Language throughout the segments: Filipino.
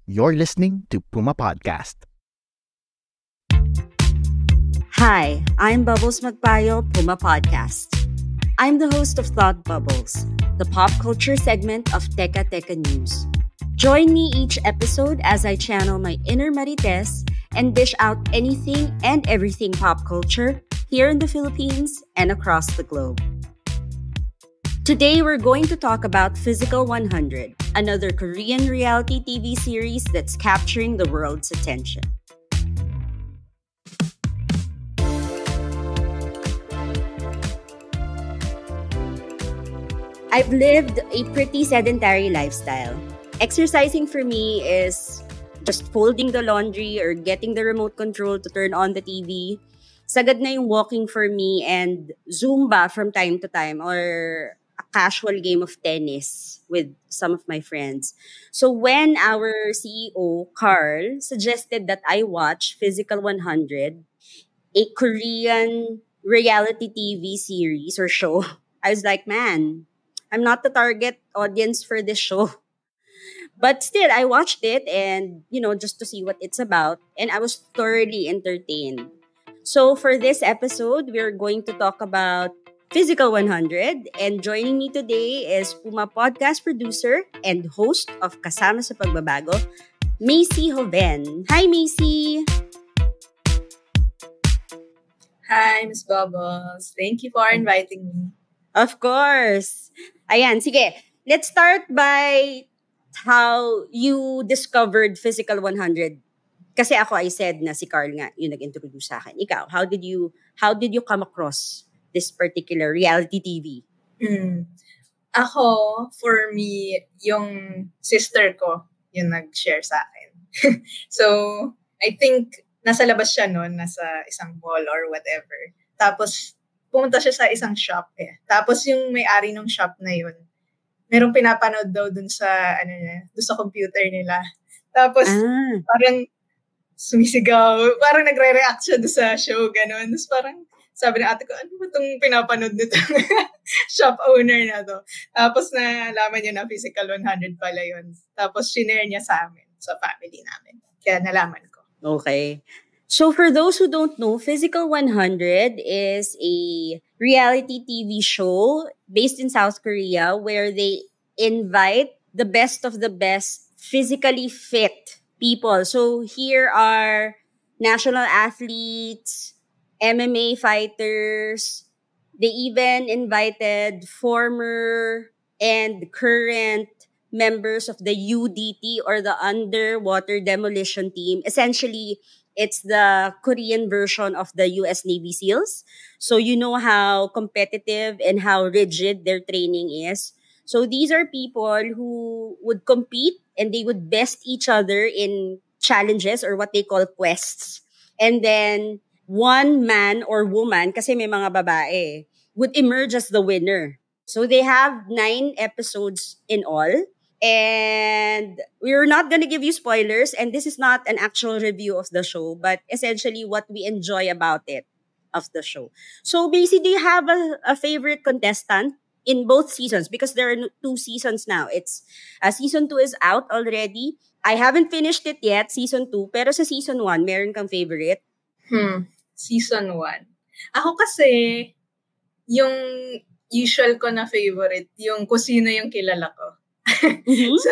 You're listening to Puma Podcast. Hi, I'm Bubbles Magpayo, Puma Podcast. I'm the host of Thought Bubbles, the pop culture segment of Teka Teka News. Join me each episode as I channel my inner Marites and dish out anything and everything pop culture here in the Philippines and across the globe. Today, we're going to talk about Physical 100, another Korean reality TV series that's capturing the world's attention. I've lived a pretty sedentary lifestyle. Exercising for me is just folding the laundry or getting the remote control to turn on the TV. Sagad na yung walking for me and Zumba from time to time or a casual game of tennis with some of my friends. So when our CEO, Carl, suggested that I watch Physical 100, a Korean reality TV series or show, I was like, man, I'm not the target audience for this show. But still, I watched it and, just to see what it's about. And I was thoroughly entertained. So for this episode, we're going to talk about Physical 100. And joining me today is Puma podcast producer and host of Kasama sa Pagbabago, Macy Hoven. Hi, Macy! Hi, Miss Bubbles. Thank you for inviting me. Of course. Ayan, sige. Let's start by how you discovered Physical 100. Kasi ako, I said na si Carl nga yung nag-introduce sa akin. Ikaw, how did you come across this particular reality TV? Ako, for me, yung sister ko yung nag-share sa akin. So, I think nasa labas siya noon, nasa isang mall or whatever. Tapos, pumunta siya sa isang shop eh. Tapos yung may-ari ng shop na yun, merong pinapanood daw dun sa, dun sa computer nila. Tapos, parang sumisigaw, parang nagre-react siya dun sa show, gano'n. Tapos parang sabi ng ate ko, ano ba itong pinapanood nito shop owner na to? Tapos nalaman niya na Physical 100 pala yun. Tapos shinare niya sa amin, sa family namin. Kaya nalaman ko. Okay. So for those who don't know, Physical 100 is a reality TV show based in South Korea where they invite the best of the best physically fit people. So here are national athletes, MMA fighters. They even invited former and current members of the UDT or the Underwater Demolition Team. Essentially, it's the Korean version of the US Navy SEALs. So you know how competitive and how rigid their training is. So these are people who would compete and they would best each other in challenges or what they call quests. And then one man or woman, kasi may mga babae, would emerge as the winner. So they have 9 episodes in all. And we're not going to give you spoilers, and this is not an actual review of the show, but essentially what we enjoy about it, of the show. So basically, do you have a favorite contestant in both seasons? Because there are 2 seasons now. It's season 2 is out already. I haven't finished it yet, season 2, pero sa season 1, meron kang favorite? Season 1. Ako kasi, yung usual ko na favorite, yung kung sino yung kilala ko. Mm-hmm. So,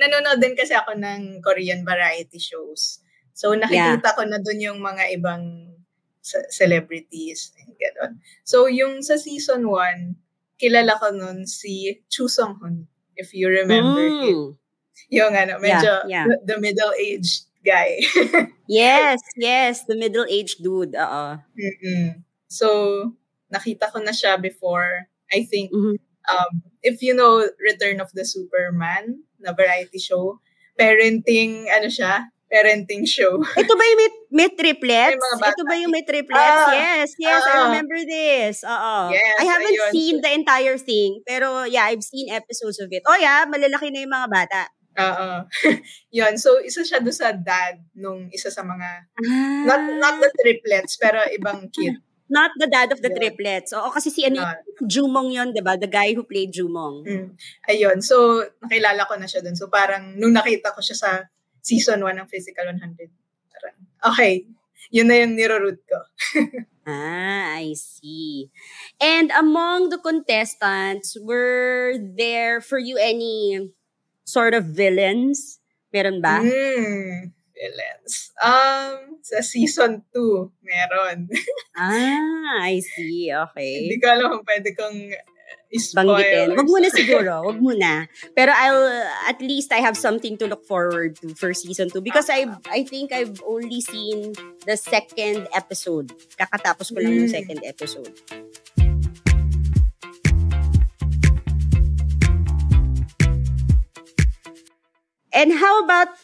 nanonood din kasi ako ng Korean variety shows. So, nakikita ko na dun yung mga ibang celebrities and gano'n. So, yung sa season 1, kilala ko nun si Chu Sung-hoon, if you remember him. Yung medyo the middle-aged guy. Yes, the middle-aged dude. So, nakita ko na siya before. I think, if you know Return of the Superman na variety show, parenting show. Ito ba yung may triplets? Ito ba yung may triplets? Yes, I remember this. Yes, I haven't seen the entire thing, pero I've seen episodes of it. Malalaki na yung mga bata. Yun, so isa siya doon sa dad nung isa sa mga, not the triplets, pero ibang kid. Not the dad of the triplets. Oo, kasi si Jumong yun, diba? The guy who played Jumong. Ayun, so nakilala ko na siya dun. So parang nung nakita ko siya sa season 1 ng Physical 100. Okay, yun na yung niro-root ko. I see. And among the contestants, were there for you any sort of villains? Meron ba? Villains. Sa season 2, meron. I see. Okay. Hindi ko alam kung pwede kong Banggitin. spoil. Wag muna siguro. Wag muna. Pero at least I have something to look forward to for season 2 because I think I've only seen the second episode. Kakatapos ko lang yung second episode. And how about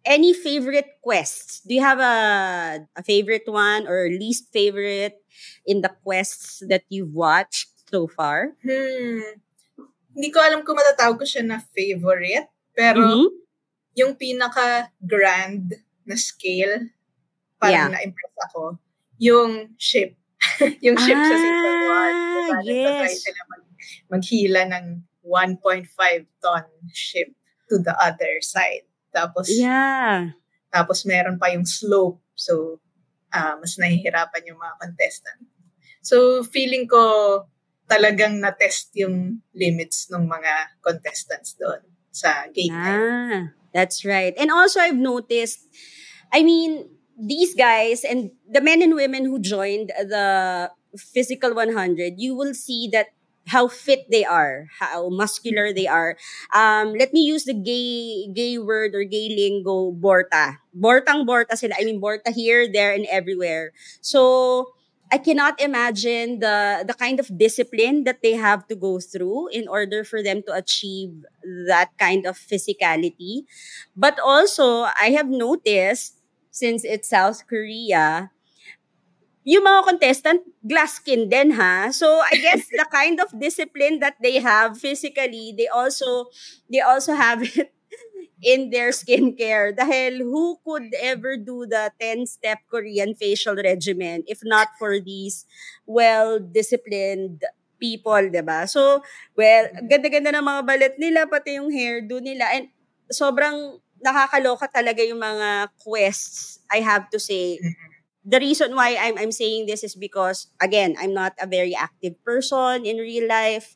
any favorite quests? Do you have a favorite one or least favorite in the quests that you've watched so far? Hindi ko alam kung matatawag ko siya na favorite. Pero yung pinaka-grand na scale, parang na-impress ako, yung ship. Yung ship sa season 1. Yes. Try sila maghila ng 1.5 ton ship to the other side. Tapos meron pa yung slope. So, mas nahihirapan yung mga contestant. So, feeling ko talagang na-test yung limits ng mga contestants doon sa game. That's right. And also, I've noticed, I mean, these guys and the men and women who joined the Physical 100, you will see that how fit they are, how muscular they are. Let me use the gay word or gay lingo, borta. Bortang-borta sila. I mean, borta here, there, and everywhere. So, I cannot imagine the kind of discipline that they have to go through in order for them to achieve that kind of physicality. But also, I have noticed, since it's South Korea, yung mga contestant, glass skin din ha. So I guess the kind of discipline that they have physically, they also have it in their skincare. Dahil who could ever do the 10-step Korean facial regimen if not for these well-disciplined people, diba? So, ganda-ganda ng mga balat nila, pati yung hairdo nila. And sobrang nakakaloka talaga yung mga quests, I have to say. The reason why I'm saying this is because, again, I'm not a very active person in real life.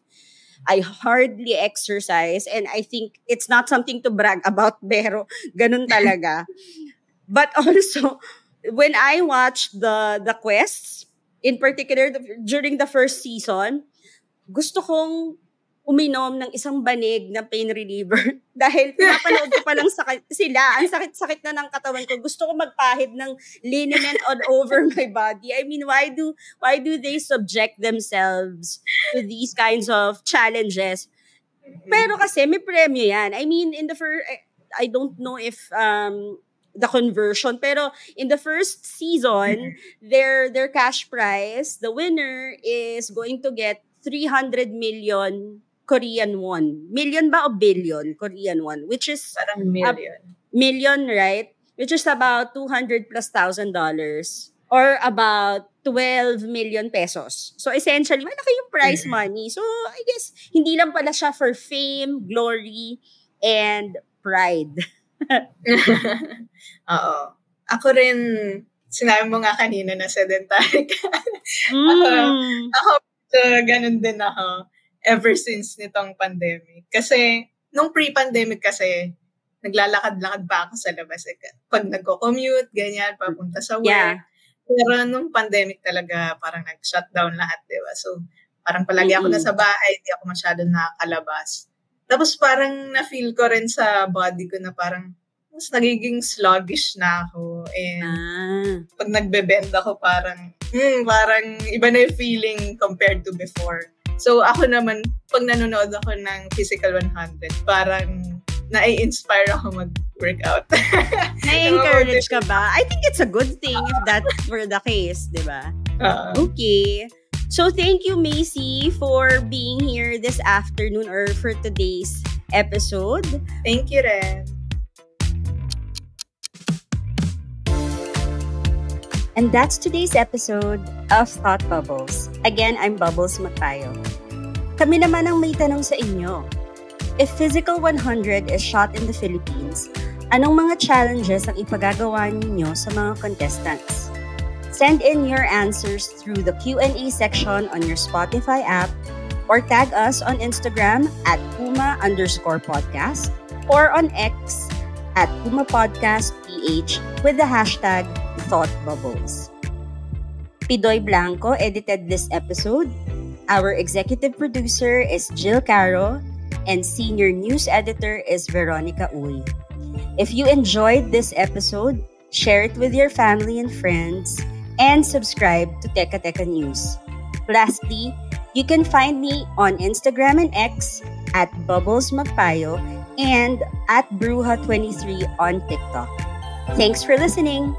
I hardly exercise and I think it's not something to brag about, pero ganun talaga. But also, when I watched the quests, in particular during the first season, gusto kong uminom ng isang banig na pain reliever dahil pinapanood ko pa lang sila. Ang sakit-sakit na ng katawan ko. Gusto ko magpahid ng liniment all over my body. I mean, why do they subject themselves to these kinds of challenges? Pero kasi may premyo yan. I mean, in the first, I don't know if the conversion, pero in the first season, their cash prize, the winner is going to get 300 million Korean won. Million ba o billion Korean won? Which is parang million. Million, right? Which is about $200,000+ or about 12 million pesos. So essentially, malaki yung prize money. So I guess hindi lang pala siya for fame, glory, and pride. Oo. Ako rin, sinabi mo nga kanina na sedentary ka. Ako ganun din ako. Ever since nitong pandemic. Kasi, nung pre-pandemic kasi, naglalakad-lakad pa ako sa labas. Pag nagko-commute, ganyan, papunta sa work. Yeah. Pero nung pandemic talaga, parang nag-shutdown lahat, diba? So, parang palagi ako nasa bahay, hindi ako masyadong nakakalabas. Tapos parang na-feel ko rin sa body ko na parang mas nagiging sluggish na ako. And pag nagbe-bend ako, parang iba na yung feeling compared to before. So, ako naman, pag nanonood ako ng Physical 100, parang na-inspire ako mag-workout. Na-encourage ka ba? I think it's a good thing if that were the case, di ba? Okay. So, thank you, Macy, for being here this afternoon or for today's episode. Thank you, Ren. And that's today's episode of Thought Bubbles. Again, I'm Bubbles Matayo. Kami naman ang may tanong sa inyo. If Physical 100 is shot in the Philippines, Anong mga challenges ang ipagagawa ninyo sa mga contestants? Send in your answers through the Q&A section on your Spotify app or tag us on Instagram at Puma_podcast or on X at PumaPodcastPH with the hashtag ThoughtBubbles. Pidoy Blanco edited this episode. Our executive producer is Jill Caro and senior news editor is Veronica Uy. If you enjoyed this episode, share it with your family and friends and subscribe to Teka Teka News. Lastly, you can find me on Instagram and X at Bubbles Magpayo and at Bruja23 on TikTok. Thanks for listening!